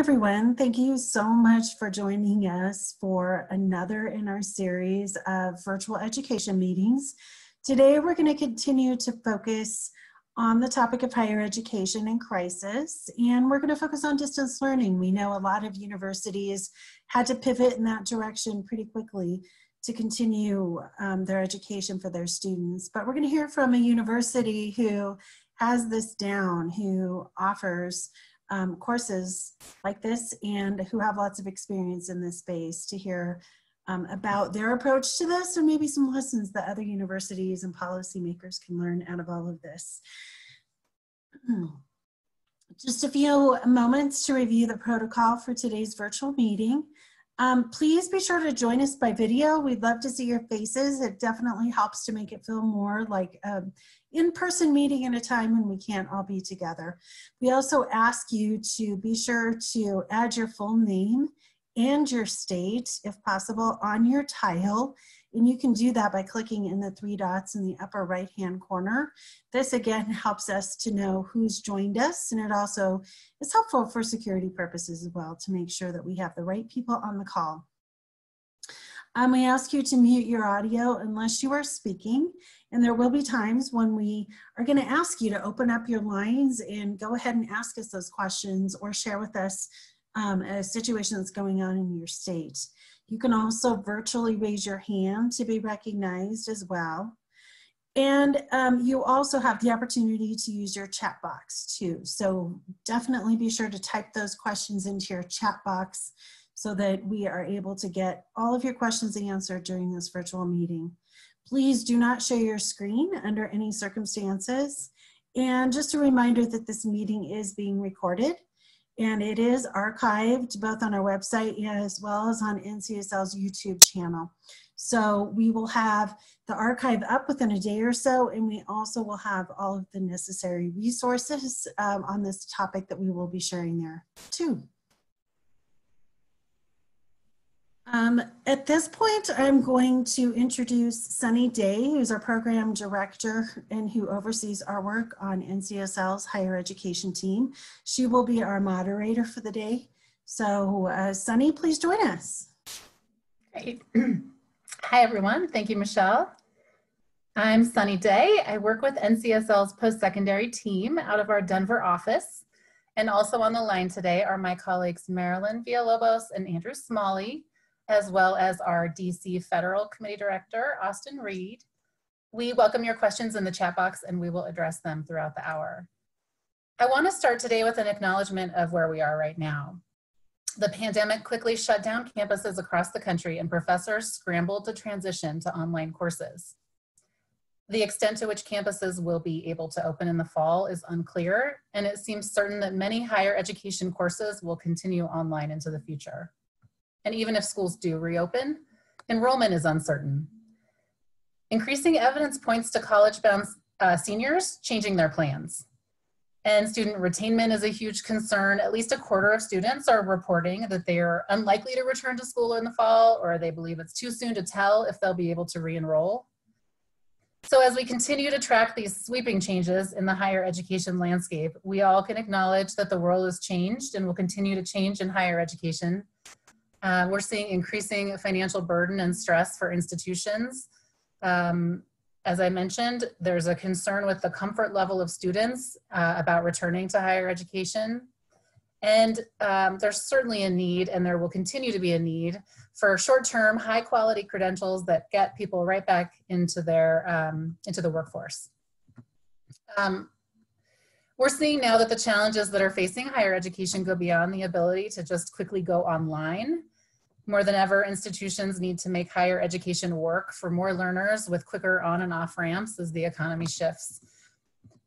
Everyone, thank you so much for joining us for another in our series of virtual education meetings. Today, we're going to continue to focus on the topic of higher education in crisis, and we're going to focus on distance learning. We know a lot of universities had to pivot in that direction pretty quickly to continue their education for their students, but we're going to hear from a university who has this down, who offers courses like this and who have lots of experience in this space, to hear about their approach to this, and maybe some lessons that other universities and policymakers can learn out of all of this. Just a few moments to review the protocol for today's virtual meeting. Please be sure to join us by video. We'd love to see your faces. It definitely helps to make it feel more like an in-person meeting at a time when we can't all be together. We also ask you to be sure to add your full name and your state, if possible, on your tile. And you can do that by clicking in the three dots in the upper right-hand corner. This again helps us to know who's joined us, and it also is helpful for security purposes as well to make sure that we have the right people on the call. We ask you to mute your audio unless you are speaking, and there will be times when we are going to ask you to open up your lines and go ahead and ask us those questions or share with us a situation that's going on in your state. You can also virtually raise your hand to be recognized as well. And you also have the opportunity to use your chat box too. So definitely be sure to type those questions into your chat box so that we are able to get all of your questions answered during this virtual meeting. Please do not share your screen under any circumstances. And just a reminder that this meeting is being recorded, and it is archived both on our website as well as on NCSL's YouTube channel. So we will have the archive up within a day or so, and we also will have all of the necessary resources on this topic that we will be sharing there too. At this point, I'm going to introduce Sunny Day, who's our program director and who oversees our work on NCSL's higher education team. She will be our moderator for the day. So Sunny, please join us. Great. Hi, everyone. Thank you, Michelle. I'm Sunny Day. I work with NCSL's post-secondary team out of our Denver office. And also on the line today are my colleagues Marilyn Villalobos and Andrew Smalley, as well as our DC Federal Committee Director, Austin Reed. We welcome your questions in the chat box and we will address them throughout the hour. I want to start today with an acknowledgement of where we are right now. The pandemic quickly shut down campuses across the country and professors scrambled to transition to online courses. The extent to which campuses will be able to open in the fall is unclear, and it seems certain that many higher education courses will continue online into the future. And even if schools do reopen, enrollment is uncertain. Increasing evidence points to college-bound seniors changing their plans. And student retainment is a huge concern. At least a quarter of students are reporting that they are unlikely to return to school in the fall, or they believe it's too soon to tell if they'll be able to re-enroll. So as we continue to track these sweeping changes in the higher education landscape, we all can acknowledge that the world has changed and will continue to change in higher education. We're seeing increasing financial burden and stress for institutions. As I mentioned, there's a concern with the comfort level of students about returning to higher education. And there's certainly a need, and there will continue to be a need, for short-term, high-quality credentials that get people right back into the workforce. We're seeing now that the challenges that are facing higher education go beyond the ability to just quickly go online. More than ever, institutions need to make higher education work for more learners with quicker on and off ramps as the economy shifts.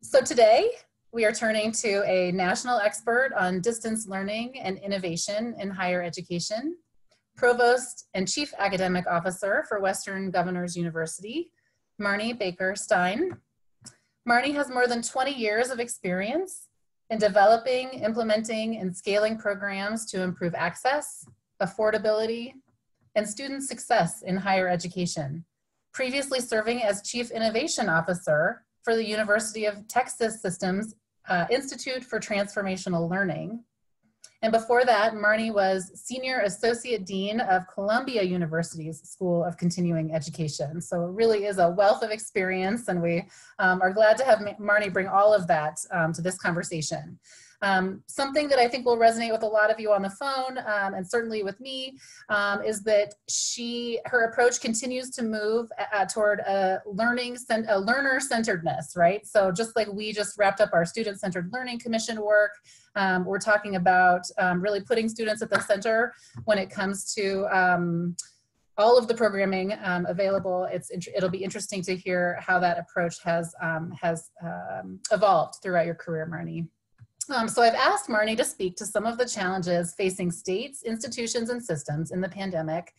So today, we are turning to a national expert on distance learning and innovation in higher education, Provost and Chief Academic Officer for Western Governors University, Marni Baker-Stein. Marni has more than 20 years of experience in developing, implementing, and scaling programs to improve access, affordability, and student success in higher education, previously serving as Chief Innovation Officer for the University of Texas System's Institute for Transformational Learning, And before that, Marni was Senior Associate Dean of Columbia University's School of Continuing Education. So it really is a wealth of experience, and we are glad to have Marni bring all of that to this conversation. Something that I think will resonate with a lot of you on the phone, and certainly with me, is that her approach continues to move toward a learner-centeredness, right? So just like we just wrapped up our Student-Centered Learning Commission work, we're talking about really putting students at the center when it comes to all of the programming available. It'll be interesting to hear how that approach has evolved throughout your career, Marni. So I've asked Marni to speak to some of the challenges facing states, institutions, and systems in the pandemic,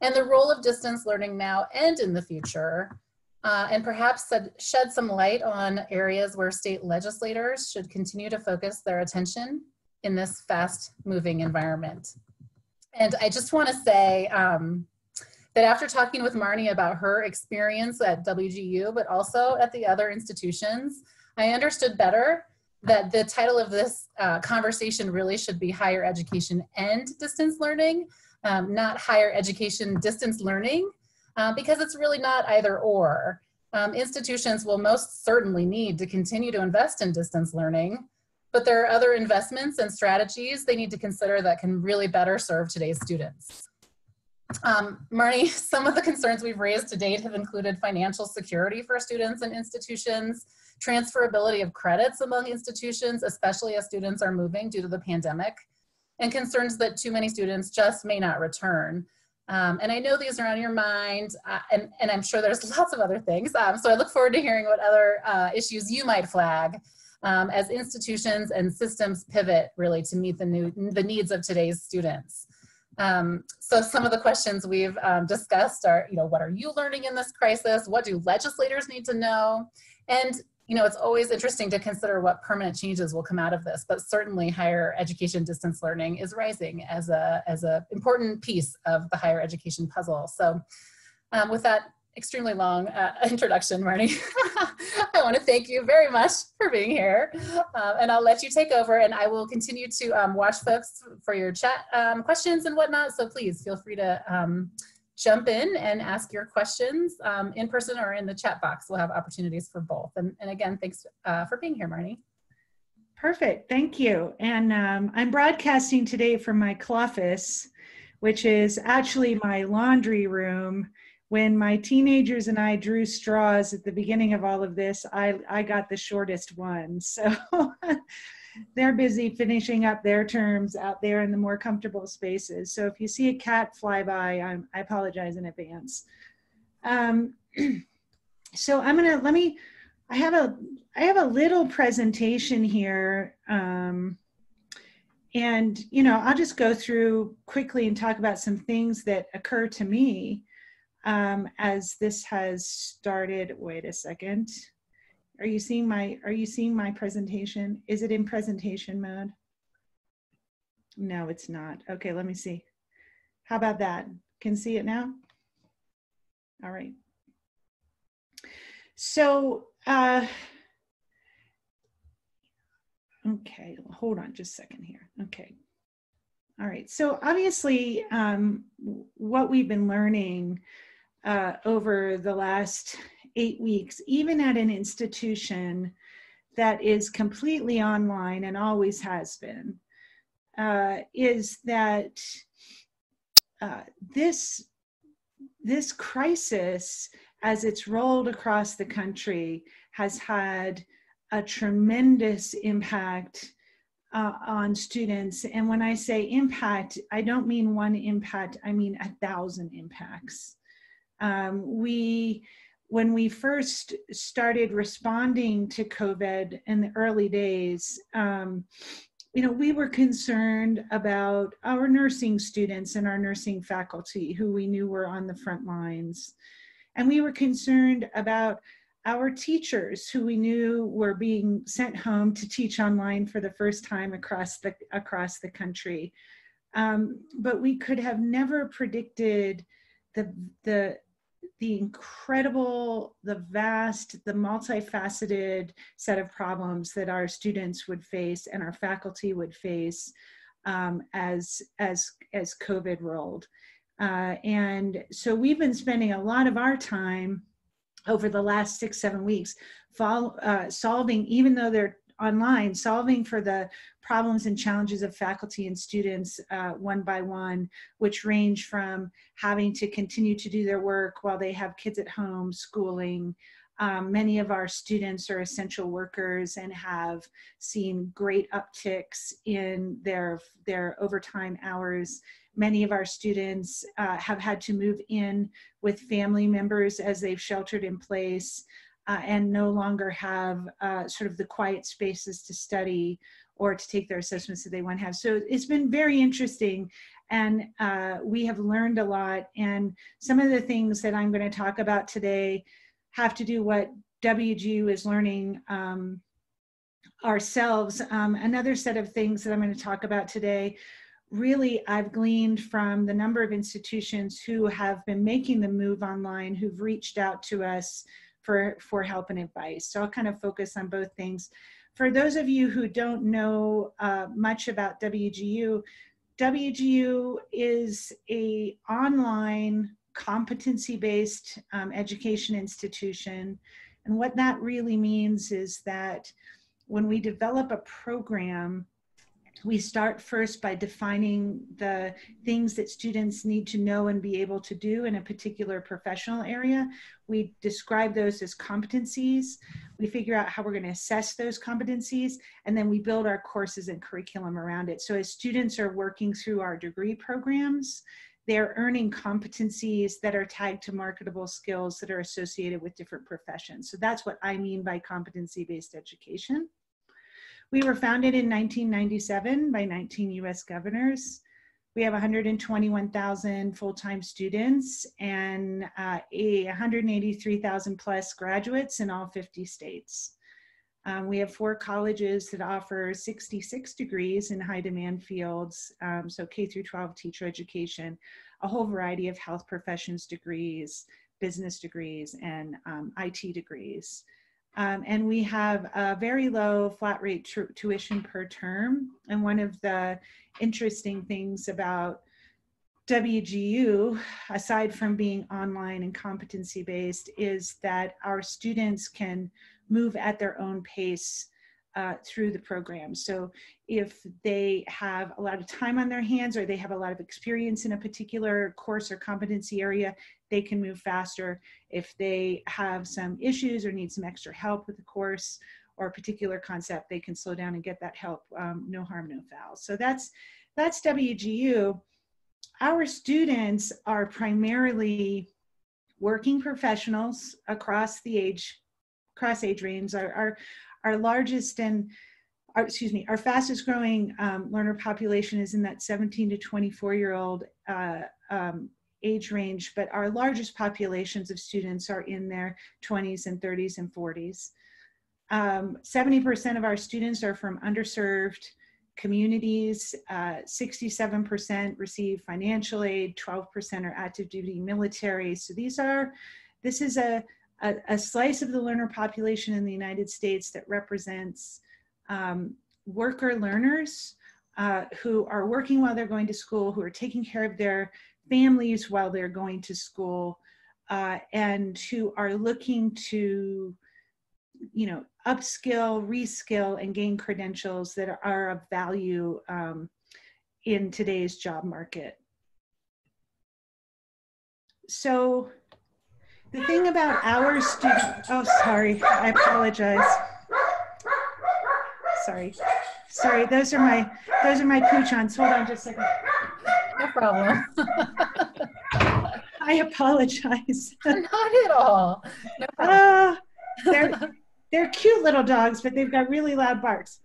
and the role of distance learning now and in the future, and perhaps shed some light on areas where state legislators should continue to focus their attention in this fast-moving environment. And I just want to say that after talking with Marni about her experience at WGU, but also at the other institutions, I understood better that the title of this conversation really should be Higher Education and Distance Learning, not Higher Education Distance Learning, because it's really not either or. Institutions will most certainly need to continue to invest in distance learning, but there are other investments and strategies they need to consider that can really better serve today's students. Marni, some of the concerns we've raised to date have included financial security for students and institutions, transferability of credits among institutions, especially as students are moving due to the pandemic, and concerns that too many students just may not return. And I know these are on your mind, and I'm sure there's lots of other things. So I look forward to hearing what other issues you might flag as institutions and systems pivot really to meet the needs of today's students. So some of the questions we've discussed are, what are you learning in this crisis? What do legislators need to know? And it's always interesting to consider what permanent changes will come out of this, but certainly higher education distance learning is rising as a important piece of the higher education puzzle. So with that extremely long introduction, Marni, I want to thank you very much for being here. And I'll let you take over, and I will continue to watch folks for your chat questions and whatnot. So please feel free to jump in and ask your questions in person or in the chat box. We'll have opportunities for both. And again, thanks for being here, Marni. Perfect, thank you. And I'm broadcasting today from my cloffice, which is actually my laundry room. When my teenagers and I drew straws at the beginning of all of this, I got the shortest one. So they're busy finishing up their terms out there in the more comfortable spaces. So if you see a cat fly by, I apologize in advance. So I have a little presentation here. And, I'll just go through quickly and talk about some things that occur to me as this has started. Wait a second. Are you seeing my presentation? Is it in presentation mode? No, it's not. Okay, let me see. How about that? Can see it now? All right. So, okay, hold on just a second here. Okay. All right, so obviously what we've been learning over the last 8 weeks, even at an institution that is completely online and always has been, is that this crisis, as it's rolled across the country, has had a tremendous impact on students. And when I say impact, I don't mean one impact, I mean 1,000 impacts. When we first started responding to COVID in the early days, we were concerned about our nursing students and our nursing faculty who we knew were on the front lines. And we were concerned about our teachers who we knew were being sent home to teach online for the first time across the country. But we could have never predicted the incredible, the vast, the multifaceted set of problems that our students would face and our faculty would face as COVID rolled. And so we've been spending a lot of our time over the last 6-7 weeks solving, even though they're online, solving for the problems and challenges of faculty and students one by one, which range from having to continue to do their work while they have kids at home, schooling. Many of our students are essential workers and have seen great upticks in their overtime hours. Many of our students have had to move in with family members as they've sheltered in place and no longer have sort of the quiet spaces to study or to take their assessments that they want to have. So it's been very interesting, and we have learned a lot. And some of the things that I'm going to talk about today have to do what WGU is learning ourselves. Another set of things that I'm going to talk about today, really I've gleaned from the number of institutions who have been making the move online, who've reached out to us for help and advice. So I'll kind of focus on both things. For those of you who don't know much about WGU, WGU is an online competency-based education institution. And what that really means is that when we develop a program, we start first by defining the things that students need to know and be able to do in a particular professional area. We describe those as competencies. We figure out how we're going to assess those competencies, and then we build our courses and curriculum around it. So as students are working through our degree programs, they're earning competencies that are tagged to marketable skills that are associated with different professions. So that's what I mean by competency-based education. We were founded in 1997 by 19 US governors. We have 121,000 full-time students and 183,000 plus graduates in all 50 states. We have 4 colleges that offer 66 degrees in high demand fields, so K through 12 teacher education, a whole variety of health professions degrees, business degrees, and IT degrees. And we have a very low flat rate tuition per term. And one of the interesting things about WGU, aside from being online and competency based, is that our students can move at their own pace through the program. So if they have a lot of time on their hands or they have a lot of experience in a particular course or competency area, they can move faster. If they have some issues or need some extra help with the course or a particular concept, they can slow down and get that help. No harm, no foul. So that's WGU. Our students are primarily working professionals across age range. Our largest and our fastest growing learner population is in that 17 to 24-year-old age range, but our largest populations of students are in their 20s and 30s and 40s. 70% of our students are from underserved communities, 67% receive financial aid, 12% are active duty military. So this is a slice of the learner population in the United States that represents worker learners who are working while they're going to school, who are taking care of their families while they're going to school, and who are looking to, upskill, reskill, and gain credentials that are of value in today's job market. So the thing about our students, oh, sorry, I apologize. Sorry, those are my poochons. Hold on just a second. No problem. I apologize. Not at all. No problem. They're cute little dogs, but they've got really loud barks.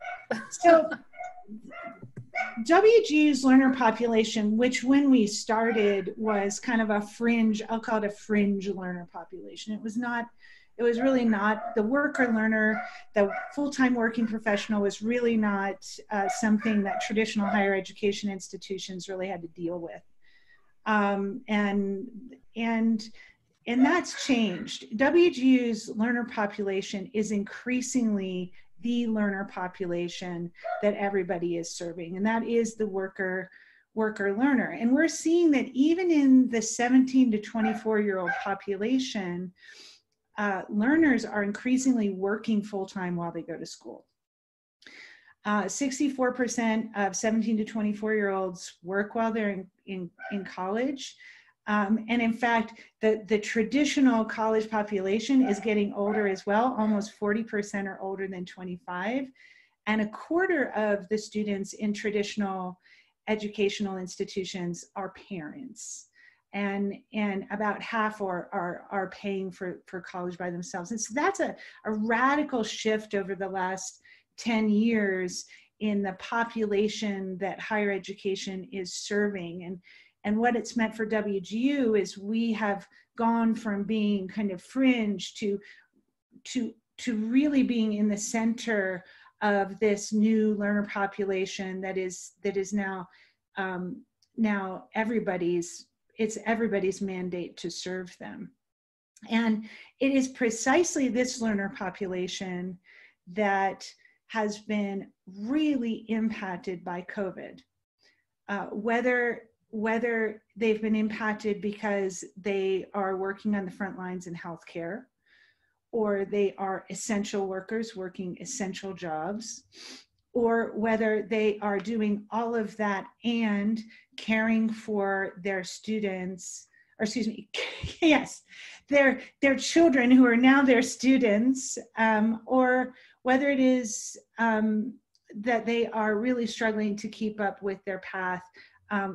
So WGU's learner population, which when we started was kind of a fringe, I'll call it a fringe learner population. It was really not, the worker learner, the full-time working professional was really not something that traditional higher education institutions really had to deal with. And that's changed. WGU's learner population is increasingly the learner population that everybody is serving, and that is the worker learner. And we're seeing that even in the 17 to 24-year-old population, learners are increasingly working full-time while they go to school. 64% of 17 to 24-year-olds work while they're in college. And in fact, the traditional college population is getting older as well. Almost 40% are older than 25. And a quarter of the students in traditional educational institutions are parents. And about half are paying for college by themselves. And so that's a radical shift over the last 10 years in the population that higher education is serving. And what it's meant for WGU is we have gone from being kind of fringe to really being in the center of this new learner population that is now everybody's mandate to serve them. And it is precisely this learner population that has been really impacted by COVID, whether they've been impacted because they are working on the front lines in healthcare, or they are essential workers working essential jobs, or whether they are doing all of that and caring for their students, or excuse me, yes, their children who are now their students, or whether it is that they are really struggling to keep up with their path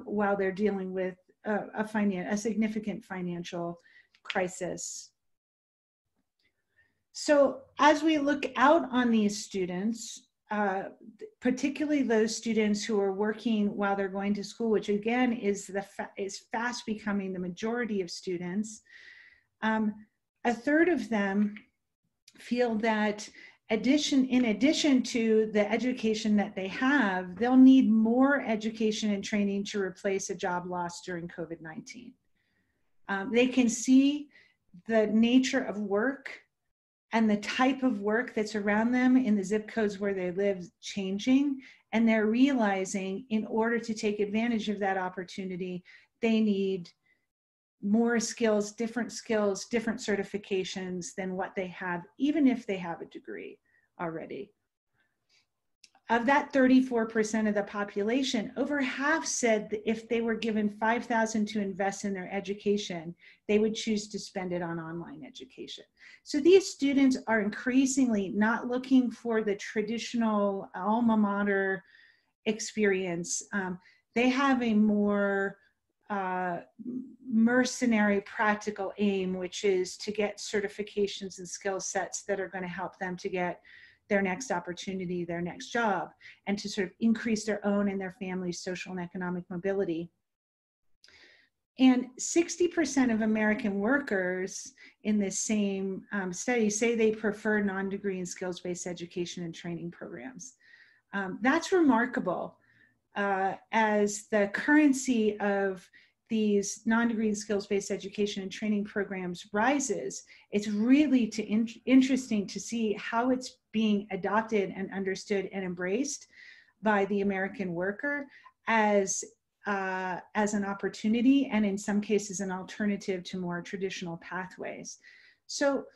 while they're dealing with a significant financial crisis. So as we look out on these students, particularly those students who are working while they're going to school, which again is fast becoming the majority of students, a third of them feel that in addition to the education that they have, they'll need more education and training to replace a job lost during COVID-19. They can see the nature of work and the type of work that's around them in the zip codes where they live changing, and they're realizing in order to take advantage of that opportunity, they need more skills, different certifications than what they have, even if they have a degree already. Of that 34% of the population, over half said that if they were given $5,000 to invest in their education, they would choose to spend it on online education. So these students are increasingly not looking for the traditional alma mater experience. They have a more mercenary practical aim, which is to get certifications and skill sets that are going to help them to get their next opportunity, their next job, and to sort of increase their own and their family's social and economic mobility. And 60% of American workers in this same study say they prefer non-degree and skills-based education and training programs. That's remarkable, as the currency of these non-degree and skills-based education and training programs rises. It's really interesting to see how it's being adopted and understood and embraced by the American worker as an opportunity, and in some cases an alternative to more traditional pathways. So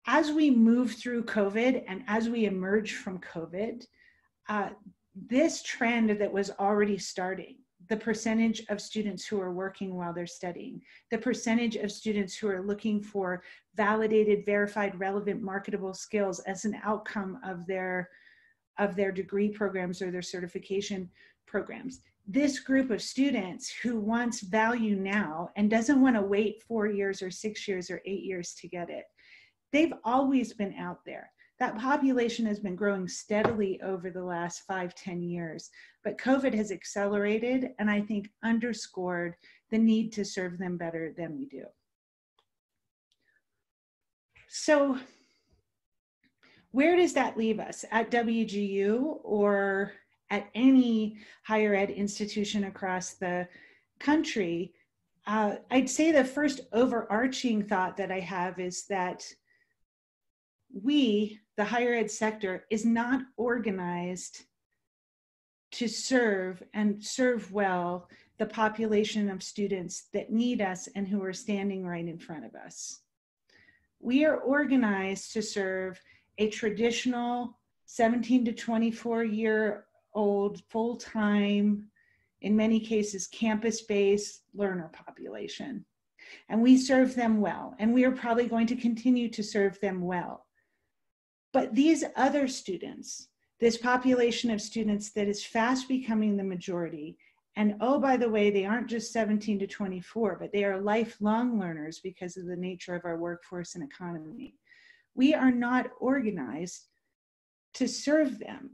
as we move through COVID and as we emerge from COVID, this trend that was already starting, the percentage of students who are working while they're studying, the percentage of students who are looking for validated, verified, relevant, marketable skills as an outcome of their degree programs or their certification programs. This group of students who wants value now and doesn't want to wait 4 years or 6 years or 8 years to get it, they've always been out there. That population has been growing steadily over the last 5-10 years, but COVID has accelerated and I think underscored the need to serve them better than we do. So where does that leave us at WGU or at any higher ed institution across the country? I'd say the first overarching thought that I have is that we, the higher ed sector, is not organized to serve and serve well the population of students that need us and who are standing right in front of us. We are organized to serve a traditional 17 to 24-year-old full-time, in many cases campus-based learner population. And we serve them well, and we are probably going to continue to serve them well. But these other students, this population of students that is fast becoming the majority, and oh, by the way, they aren't just 17 to 24, but they are lifelong learners because of the nature of our workforce and economy. We are not organized to serve them.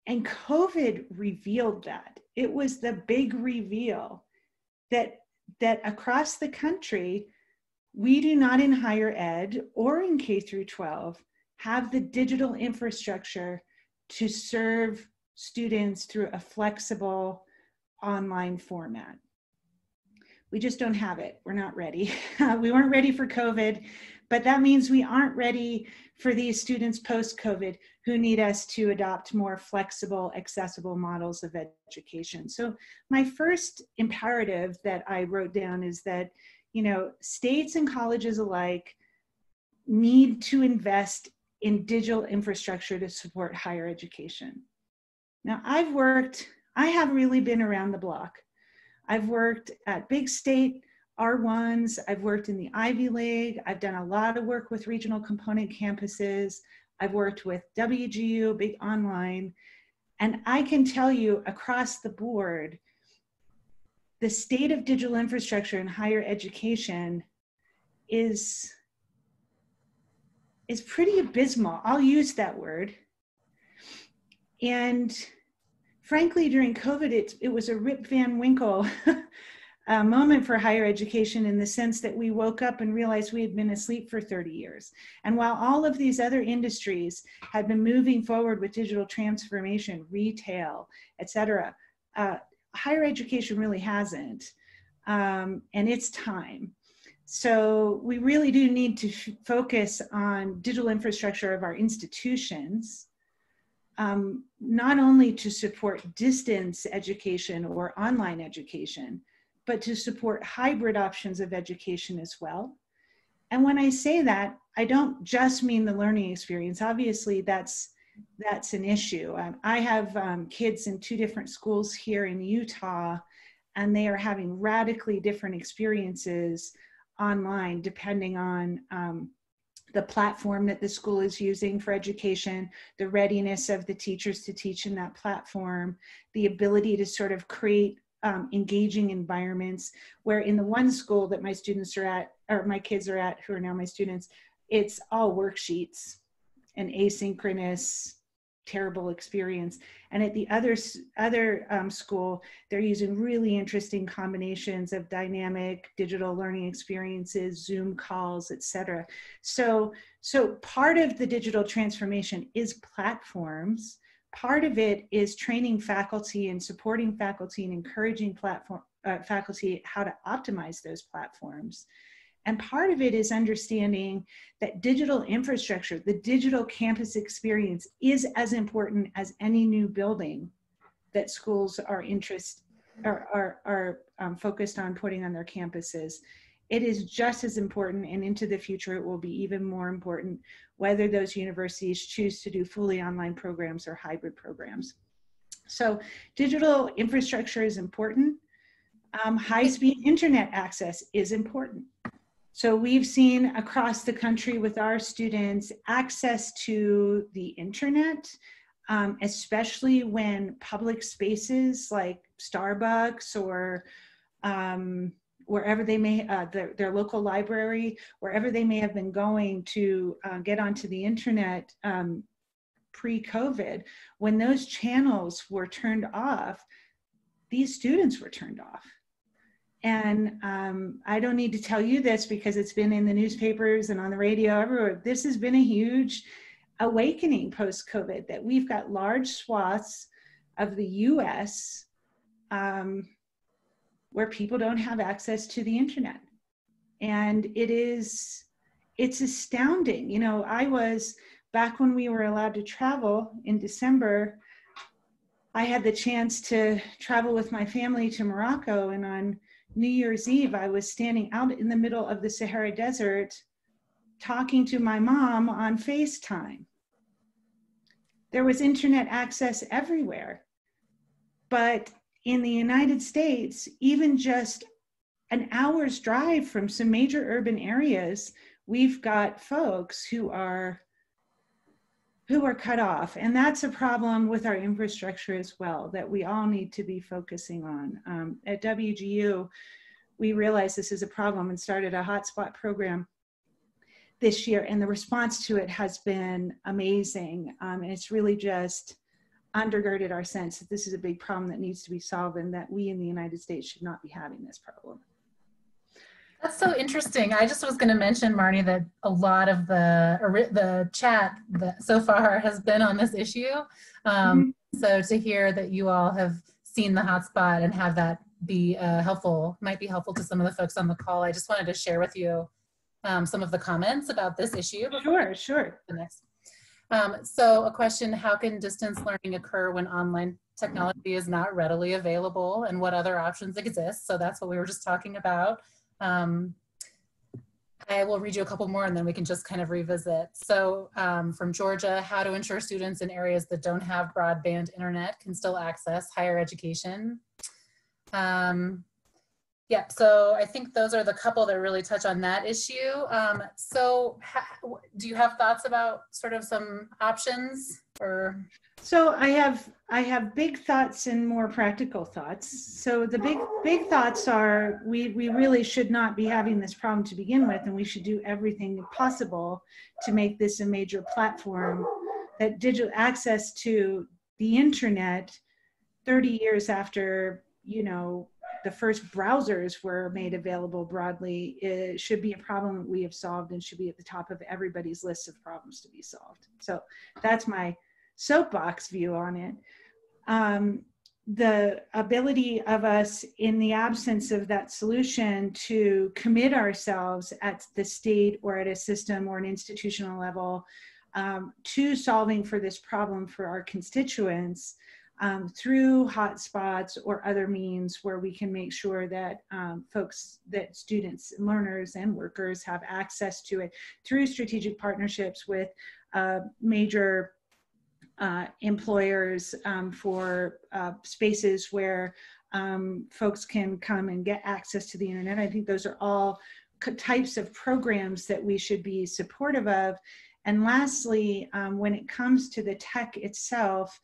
And COVID revealed that. It was the big reveal that across the country, we do not in higher ed or in K through 12 have the digital infrastructure to serve students through a flexible online format. We just don't have it. We're not ready. We weren't ready for COVID, but that means we aren't ready for these students post-COVID who need us to adopt more flexible, accessible models of education. So my first imperative that I wrote down is that, you know, states and colleges alike need to invest in digital infrastructure to support higher education. Now, I have really been around the block. I've worked at big state R1s, I've worked in the Ivy League, I've done a lot of work with regional component campuses, I've worked with WGU, big online, and I can tell you across the board, the state of digital infrastructure in higher education is pretty abysmal. I'll use that word. And frankly, during COVID, it was a Rip Van Winkle moment for higher education in the sense that we woke up and realized we had been asleep for 30 years. And while all of these other industries had been moving forward with digital transformation, retail, et cetera, higher education really hasn't. And it's time. So we really do need to focus on digital infrastructure of our institutions, not only to support distance education or online education, but to support hybrid options of education as well. And when I say that, I don't just mean the learning experience. Obviously, that's an issue. I have kids in 2 different schools here in Utah, and they are having radically different experiences online depending on the platform that the school is using for education, the readiness of the teachers to teach in that platform, the ability to sort of create engaging environments, where in the one school that my students are at, or my kids are at, who are now my students, it's all worksheets and asynchronous, terrible experience. And at the other school, they're using really interesting combinations of dynamic digital learning experiences, Zoom calls, et cetera. So part of the digital transformation is platforms. Part of it is training faculty and supporting faculty and encouraging faculty how to optimize those platforms. And part of it is understanding that digital infrastructure, the digital campus experience, is as important as any new building that schools are focused on putting on their campuses. It is just as important, and into the future it will be even more important, whether those universities choose to do fully online programs or hybrid programs. So digital infrastructure is important. High-speed internet access is important. So we've seen across the country with our students access to the internet, especially when public spaces like Starbucks or wherever they may, their local library, wherever they may have been going to get onto the internet pre-COVID, when those channels were turned off, these students were turned off. And I don't need to tell you this because it's been in the newspapers and on the radio everywhere. This has been a huge awakening post-COVID, that we've got large swaths of the US where people don't have access to the internet. And it is it's astounding. You know, I was, back when we were allowed to travel in December, I had the chance to travel with my family to Morocco, and on New Year's Eve, I was standing out in the middle of the Sahara Desert talking to my mom on FaceTime. There was internet access everywhere. But in the United States, even just an hour's drive from some major urban areas, we've got folks who are cut off. And that's a problem with our infrastructure as well, that we all need to be focusing on. At WGU, we realized this is a problem and started a hotspot program this year, and the response to it has been amazing. And it's really just undergirded our sense that this is a big problem that needs to be solved, and that we in the United States should not be having this problem. That's so interesting. I just was going to mention, Marni, that a lot of the chat that so far has been on this issue. So to hear that you all have seen the hotspot and have that be might be helpful to some of the folks on the call. I just wanted to share with you some of the comments about this issue. Sure. So a question, how can distance learning occur when online technology is not readily available, and what other options exist? So that's what we were just talking about. I will read you a couple more and then we can just kind of revisit. So from Georgia, how to ensure students in areas that don't have broadband internet can still access higher education. Yeah, so I think those are the couple that really touch on that issue. So do you have thoughts about sort of some options or? So I have big thoughts and more practical thoughts. So the big thoughts are we really should not be having this problem to begin with, and we should do everything possible to make this a major platform, that digital access to the internet 30 years after, you know, the first browsers were made available broadly, it should be a problem that we have solved and should be at the top of everybody's list of problems to be solved. So that's my soapbox view on it. The ability of us, in the absence of that solution, to commit ourselves at the state or at a system or an institutional level to solving for this problem for our constituents through hotspots or other means where we can make sure that that students, learners, and workers have access to it through strategic partnerships with major employers for spaces where folks can come and get access to the internet. I think those are all types of programs that we should be supportive of. And lastly, when it comes to the tech itself,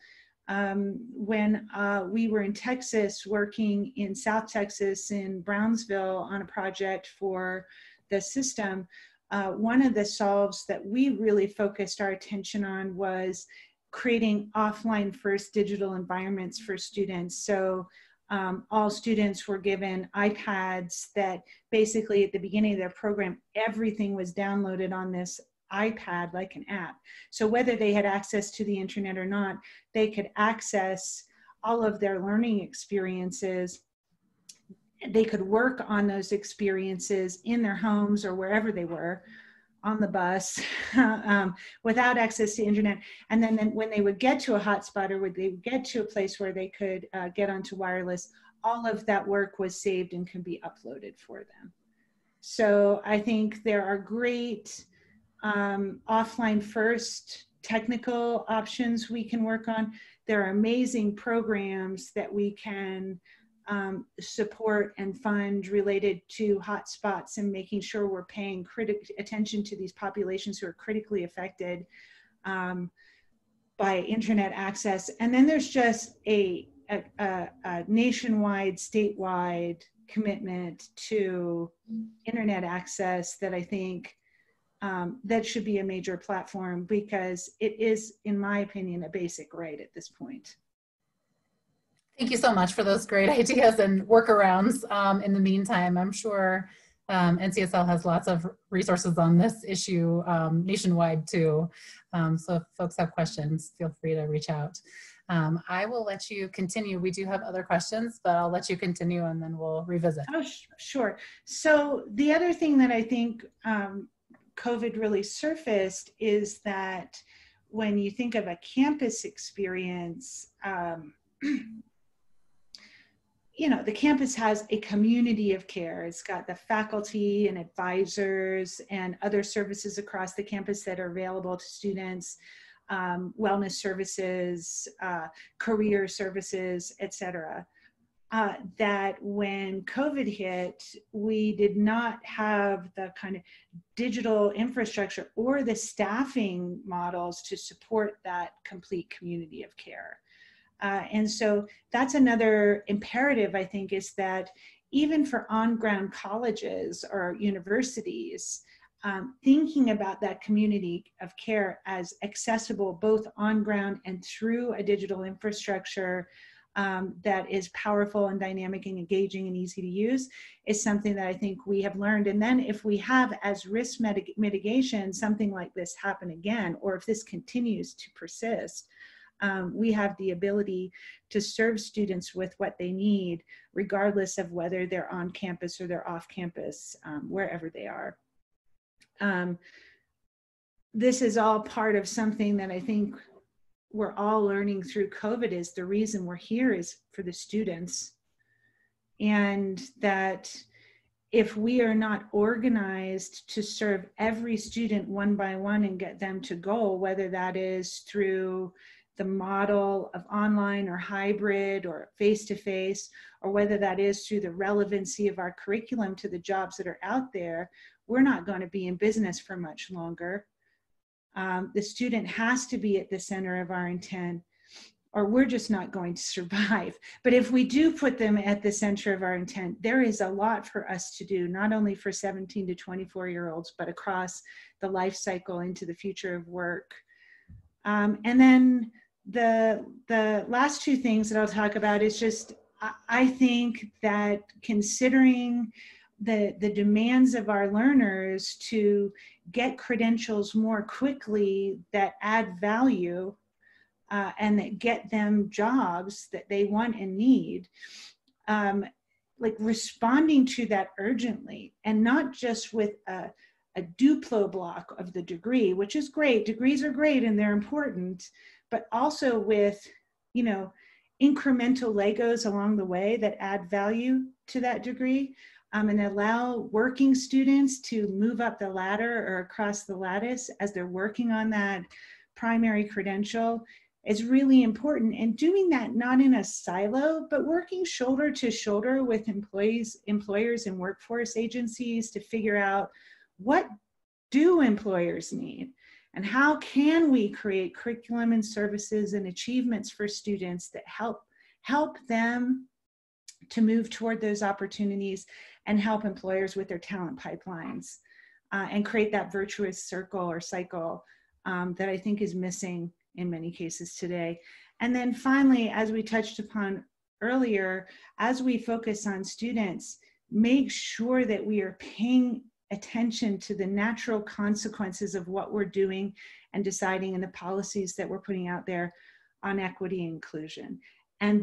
when we were in Texas, working in South Texas in Brownsville on a project for the system, one of the solves that we really focused our attention on was creating offline first digital environments for students. So all students were given iPads that basically at the beginning of their program, everything was downloaded on this iPad like an app. So whether they had access to the internet or not, they could access all of their learning experiences. They could work on those experiences in their homes or wherever they were, on the bus, without access to internet. And then when they would get to a hotspot or when they would get to a place where they could get onto wireless, all of that work was saved and can be uploaded for them. So I think there are great offline first technical options we can work on. There are amazing programs that we can support and fund related to hotspots and making sure we're paying attention to these populations who are critically affected by internet access. And then there's just a nationwide, statewide commitment to internet access that I think that should be a major platform, because it is, in my opinion, a basic right at this point. Thank you so much for those great ideas and workarounds. In the meantime, I'm sure NCSL has lots of resources on this issue nationwide too. So if folks have questions, feel free to reach out. I will let you continue. We do have other questions, but I'll let you continue and then we'll revisit. Oh, sure. So the other thing that I think COVID really surfaced is that when you think of a campus experience, you know, the campus has a community of care. It's got the faculty and advisors and other services across the campus that are available to students, wellness services, career services, et cetera. That when COVID hit, we did not have the kind of digital infrastructure or the staffing models to support that complete community of care. And so that's another imperative, I think, is that even for on-ground colleges or universities, thinking about that community of care as accessible both on ground and through a digital infrastructure that is powerful and dynamic and engaging and easy to use is something that I think we have learned. And then if we have as risk mitigation something like this happen again, or if this continues to persist, we have the ability to serve students with what they need, regardless of whether they're on campus or they're off campus, wherever they are. This is all part of something that I think we're all learning through COVID. Is the reason we're here is for the students. And that if we are not organized to serve every student one by one and get them to goal, whether that is through the model of online or hybrid or face-to-face, or whether that is through the relevancy of our curriculum to the jobs that are out there, we're not going to be in business for much longer. The student has to be at the center of our intent, or we're just not going to survive. But if we do put them at the center of our intent, there is a lot for us to do, not only for 17 to 24-year-olds, but across the life cycle into the future of work. And then the last two things that I'll talk about is just, I think that considering the demands of our learners to get credentials more quickly that add value and that get them jobs that they want and need, like responding to that urgently, and not just with a Duplo block of the degree, which is great. Degrees are great and they're important, but also with, you know, incremental Legos along the way that add value to that degree, and allow working students to move up the ladder or across the lattice as they're working on that primary credential is really important. And doing that not in a silo, but working shoulder to shoulder with employers and workforce agencies to figure out what do employers need and how can we create curriculum and services and achievements for students that help them to move toward those opportunities and help employers with their talent pipelines, and create that virtuous circle or cycle that I think is missing in many cases today. And then finally, as we touched upon earlier, as we focus on students, make sure that we are paying attention to the natural consequences of what we're doing and deciding, and the policies that we're putting out there on equity and inclusion. And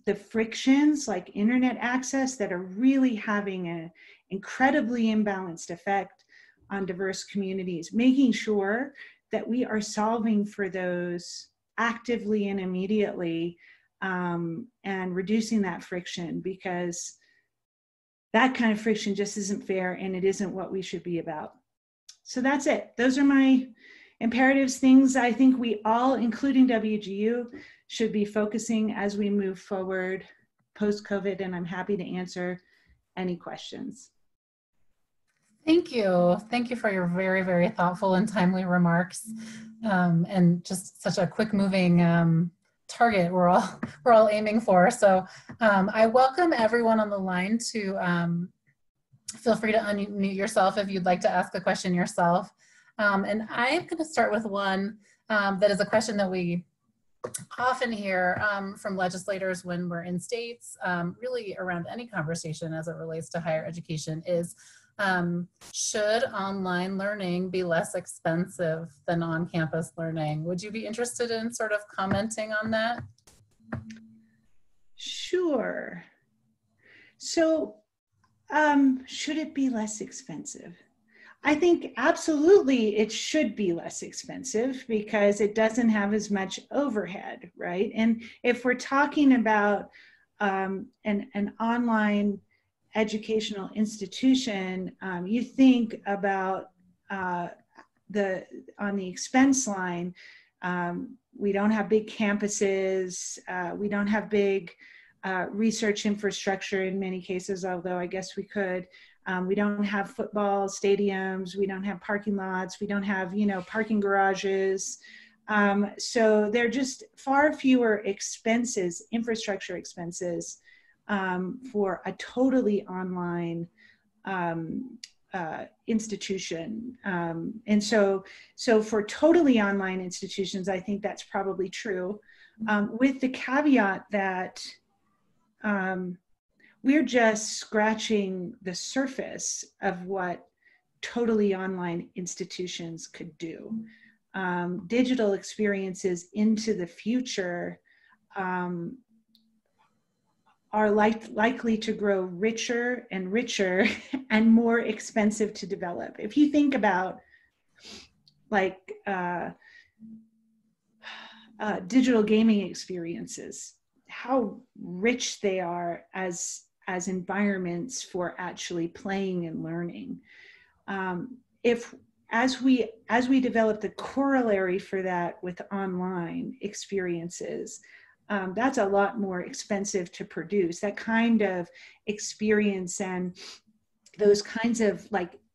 the frictions like internet access that are really having an incredibly imbalanced effect on diverse communities, making sure that we are solving for those actively and immediately, and reducing that friction, because that kind of friction just isn't fair and it isn't what we should be about. So that's it. Those are my imperatives, things I think we all, including WGU, should be focusing as we move forward post-COVID, and I'm happy to answer any questions. Thank you. Thank you for your very, very thoughtful and timely remarks, and just such a quick moving target we're all aiming for. So I welcome everyone on the line to feel free to unmute yourself if you'd like to ask a question yourself. And I'm going to start with one that is a question that we often hear from legislators when we're in states, really around any conversation as it relates to higher education, is should online learning be less expensive than on-campus learning? Would you be interested in sort of commenting on that? Sure. So should it be less expensive? I think absolutely it should be less expensive because it doesn't have as much overhead, right? And if we're talking about an online educational institution, you think about on the expense line, we don't have big campuses, we don't have big research infrastructure in many cases, although I guess we could. We don't have football stadiums, we don't have parking lots, we don't have, parking garages. So there are just far fewer expenses, infrastructure expenses, for a totally online institution. And so for totally online institutions, I think that's probably true, with the caveat that we're just scratching the surface of what totally online institutions could do. Digital experiences into the future are likely to grow richer and richer and more expensive to develop. If you think about digital gaming experiences, how rich they are as environments for actually playing and learning. As we develop the corollary for that with online experiences, that's a lot more expensive to produce. That kind of experience and those kinds of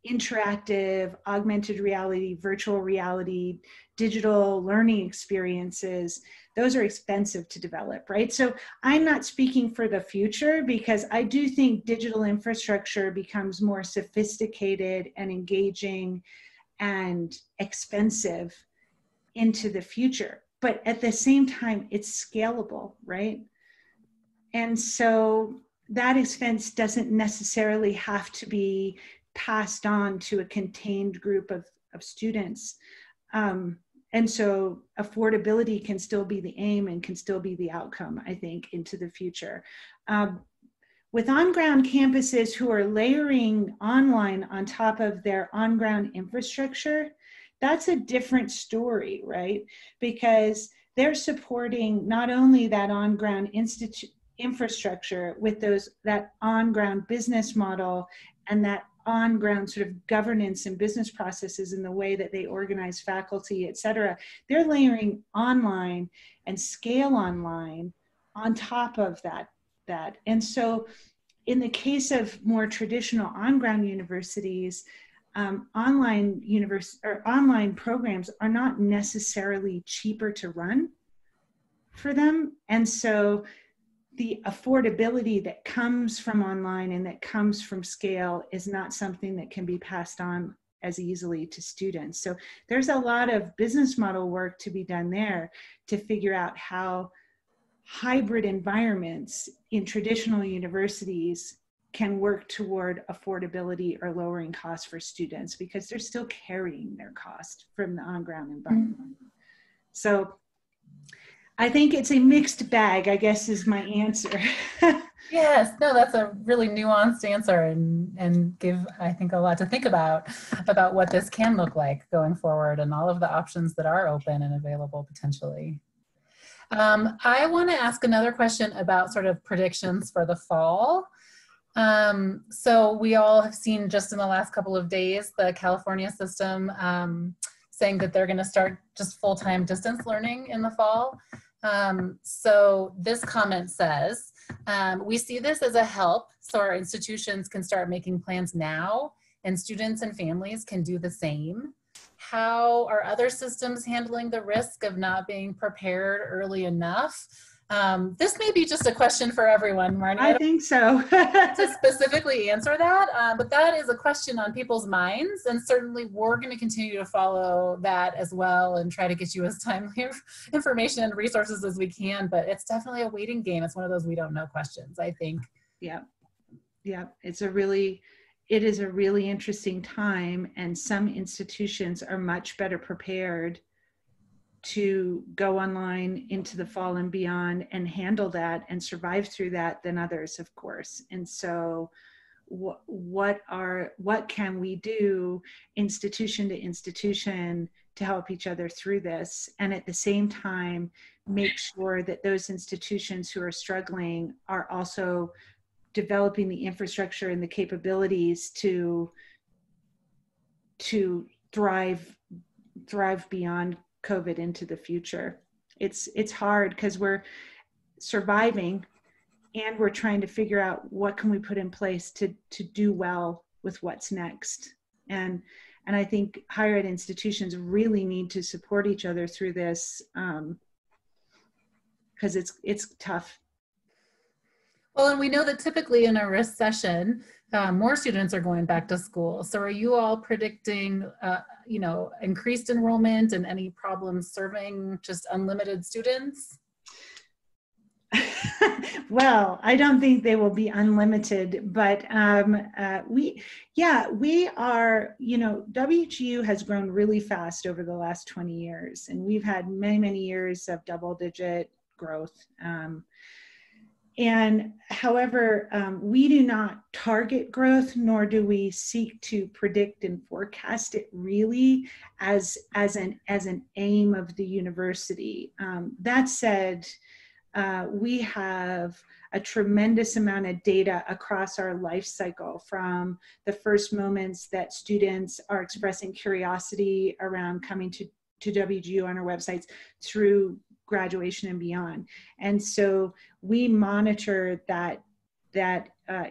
interactive, augmented reality, virtual reality, digital learning experiences, those are expensive to develop, right? So I'm not speaking for the future because I do think digital infrastructure becomes more sophisticated and engaging and expensive into the future. But at the same time, it's scalable, right? And so that expense doesn't necessarily have to be passed on to a contained group of students. And so affordability can still be the aim and can still be the outcome, I think, into the future. With on-ground campuses who are layering online on top of their on-ground infrastructure, that's a different story, right? Because they're supporting not only that on-ground infrastructure with that on-ground business model and that on-ground sort of governance and business processes in the way that they organize faculty, et cetera. They're layering online and scale online on top of that. And so in the case of more traditional on-ground universities, online programs are not necessarily cheaper to run for them. And so the affordability that comes from online and that comes from scale is not something that can be passed on as easily to students. So there's a lot of business model work to be done there to figure out how hybrid environments in traditional universities can work toward affordability or lowering costs for students, because they're still carrying their cost from the on-ground environment. Mm-hmm. So I think it's a mixed bag, I guess, is my answer. Yes, no, that's a really nuanced answer and give, I think, a lot to think about what this can look like going forward and all of the options that are open and available potentially. I want to ask another question about sort of predictions for the fall. So we all have seen just in the last couple of days, the California system saying that they're going to start just full-time distance learning in the fall. So this comment says, we see this as a help so our institutions can start making plans now and students and families can do the same. How are other systems handling the risk of not being prepared early enough? This may be just a question for everyone, Marni. I think so. To specifically answer that, but that is a question on people's minds, and certainly we're going to continue to follow that as well and try to get you as timely information and resources as we can, but it's definitely a waiting game. It's one of those we don't know questions, I think. Yeah, it is a really interesting time, and some institutions are much better prepared to go online into the fall and beyond and handle that and survive through that than others, of course. And so what can we do institution to institution to help each other through this, and at the same time make sure that those institutions who are struggling are also developing the infrastructure and the capabilities to thrive beyond COVID into the future. It's hard because we're surviving and we're trying to figure out what can we put in place to do well with what's next. And I think higher ed institutions really need to support each other through this because it's tough. Well, and we know that typically in a recession, more students are going back to school. So are you all predicting, increased enrollment and any problems serving just unlimited students? Well, I don't think they will be unlimited, but we are, WGU has grown really fast over the last 20 years, and we've had many, many years of double-digit growth. And however, we do not target growth, nor do we seek to predict and forecast it really as an aim of the university. That said, we have a tremendous amount of data across our life cycle, from the first moments that students are expressing curiosity around coming to WGU on our websites through graduation and beyond. And so we monitor that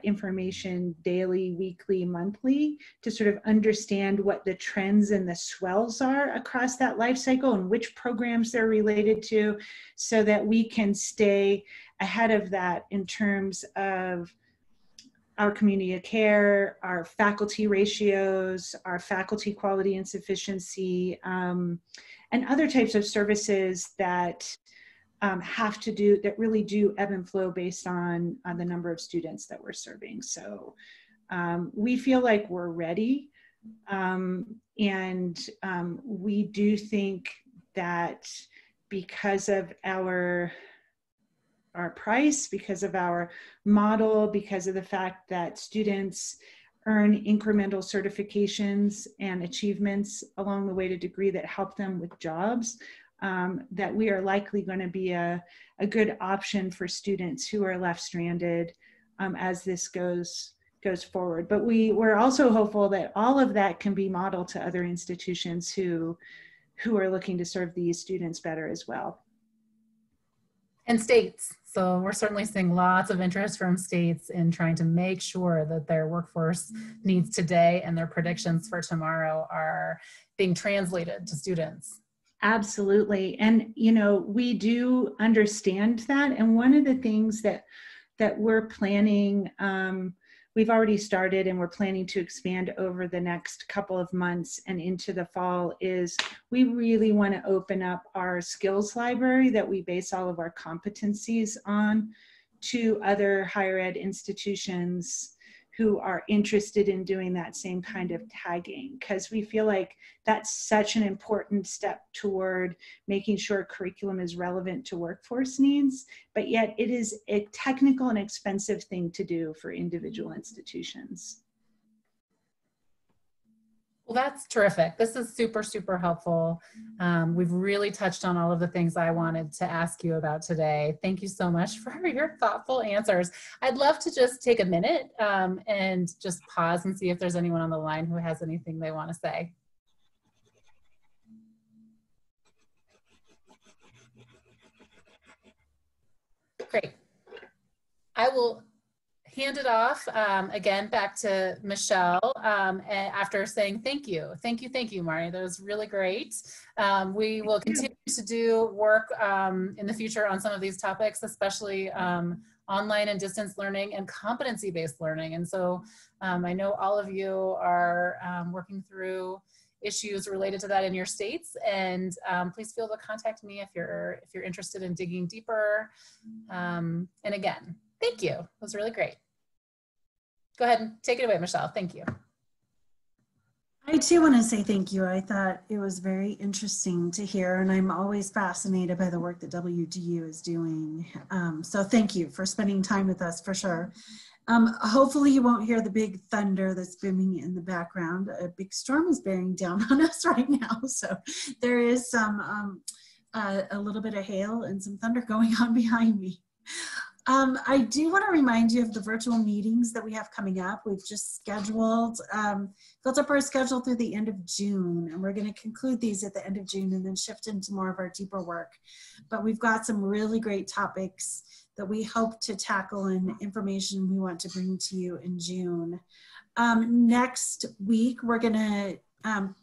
information daily, weekly, monthly to sort of understand what the trends and the swells are across that life cycle and which programs they're related to, so that we can stay ahead of that in terms of our community of care, our faculty ratios, our faculty quality and sufficiency, and other types of services that that really do ebb and flow based on the number of students that we're serving. So we feel like we're ready. And we do think that because of our price, because of our model, because of the fact that students earn incremental certifications and achievements along the way to degree that help them with jobs, that we are likely going to be a good option for students who are left stranded as this goes forward. But we're also hopeful that all of that can be modeled to other institutions who are looking to serve these students better as well. And states. So we're certainly seeing lots of interest from states in trying to make sure that their workforce needs today and their predictions for tomorrow are being translated to students. Absolutely. And, we do understand that. And one of the things that we're planning, we've already started and we're planning to expand over the next couple of months and into the fall, is we really want to open up our skills library that we base all of our competencies on to other higher ed institutions who are interested in doing that same kind of tagging, because we feel like that's such an important step toward making sure curriculum is relevant to workforce needs, but yet it is a technical and expensive thing to do for individual institutions. Well, that's terrific. This is super, super helpful. We've really touched on all of the things I wanted to ask you about today. Thank you so much for your thoughtful answers. I'd love to just take a minute and just pause and see if there's anyone on the line who has anything they want to say. Great. I will hand it off again back to Michelle after saying thank you. Thank you, Marni. That was really great. We will continue to do work in the future on some of these topics, especially online and distance learning and competency-based learning. And so I know all of you are working through issues related to that in your states, and please feel to contact me if you're interested in digging deeper. And again, thank you. It was really great. Go ahead and take it away, Michelle. Thank you. I too want to say thank you. I thought it was very interesting to hear, and I'm always fascinated by the work that WDU is doing. So thank you for spending time with us for sure. Hopefully you won't hear the big thunder that's booming in the background. A big storm is bearing down on us right now. So there is some, a little bit of hail and some thunder going on behind me. I do want to remind you of the virtual meetings that we have coming up. We've just scheduled, built up our schedule through the end of June, and we're going to conclude these at the end of June and then shift into more of our deeper work. But we've got some really great topics that we hope to tackle and information we want to bring to you in June. Next week, we're going to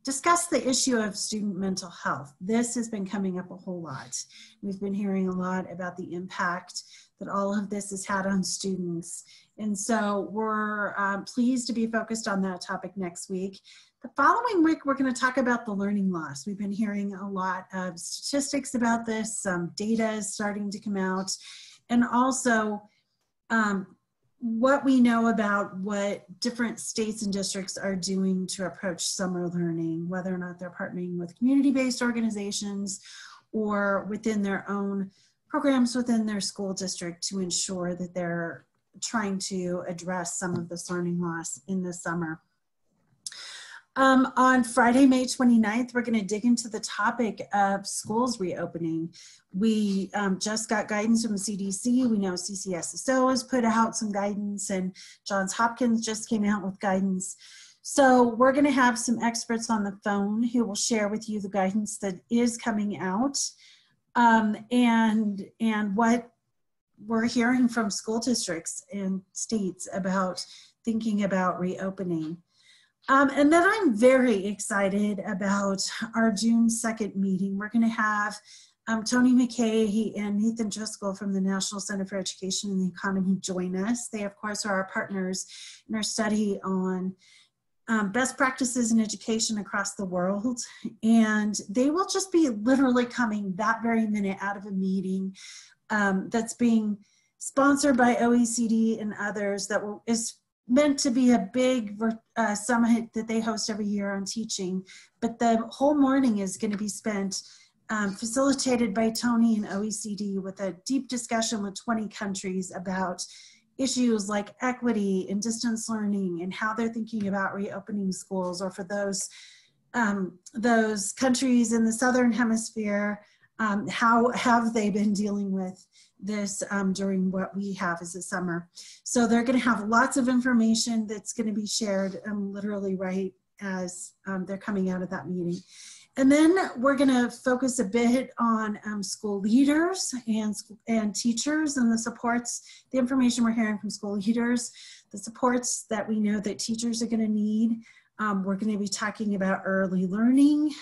discuss the issue of student mental health. This has been coming up a whole lot. We've been hearing a lot about the impact that all of this has had on students. And so we're pleased to be focused on that topic next week. The following week, we're going to talk about the learning loss. We've been hearing a lot of statistics about this. Some data is starting to come out. And also what we know about what different states and districts are doing to approach summer learning, whether or not they're partnering with community-based organizations or within their own programs within their school district to ensure that they're trying to address some of this learning loss in the summer. On Friday, May 29th, we're going to dig into the topic of schools reopening. We just got guidance from the CDC. We know CCSSO has put out some guidance, and Johns Hopkins just came out with guidance. So we're going to have some experts on the phone who will share with you the guidance that is coming out and what we're hearing from school districts and states about thinking about reopening. And then I'm very excited about our June 2nd meeting. We're going to have Tony McKay and Nathan Driscoll from the National Center for Education and the Economy join us. They, of course, are our partners in our study on best practices in education across the world. And they will just be literally coming that very minute out of a meeting that's being sponsored by OECD and others that is meant to be a big summit that they host every year on teaching, but the whole morning is going to be spent facilitated by Tony and OECD with a deep discussion with 20 countries about issues like equity and distance learning and how they're thinking about reopening schools, or for those countries in the Southern Hemisphere, how have they been dealing with this during what we have as a summer. So they're going to have lots of information that's going to be shared literally right as they're coming out of that meeting. And then we're going to focus a bit on school leaders and teachers and the supports, the information we're hearing from school leaders, the supports that we know that teachers are going to need. We're going to be talking about early learning,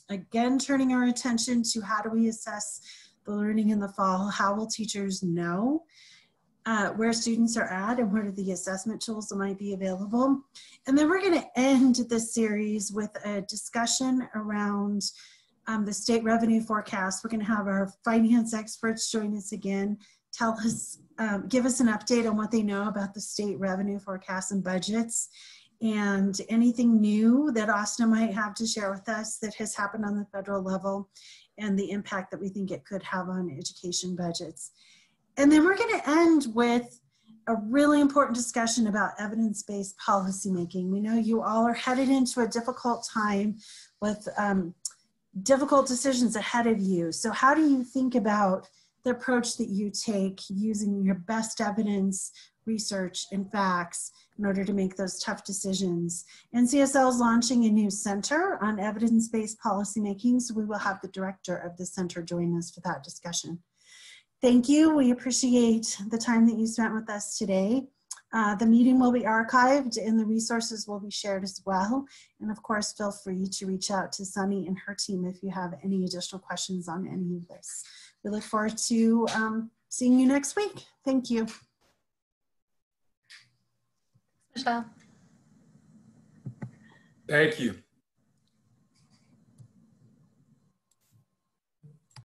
again, turning our attention to how do we assess the learning in the fall, how will teachers know where students are at and what are the assessment tools that might be available. And then we're going to end this series with a discussion around the state revenue forecast. We're going to have our finance experts join us again, tell us, give us an update on what they know about the state revenue forecasts and budgets, and anything new that Austin might have to share with us that has happened on the federal level and the impact that we think it could have on education budgets. And then we're going to end with a really important discussion about evidence-based policymaking. We know you all are headed into a difficult time with difficult decisions ahead of you. So how do you think about the approach that you take using your best evidence, research, and facts in order to make those tough decisions? NCSL is launching a new center on evidence-based policymaking, so we will have the director of the center join us for that discussion. Thank you. We appreciate the time that you spent with us today. The meeting will be archived and the resources will be shared as well. And of course, feel free to reach out to Sunny and her team if you have any additional questions on any of this. We look forward to seeing you next week. Thank you. Michelle. Thank you.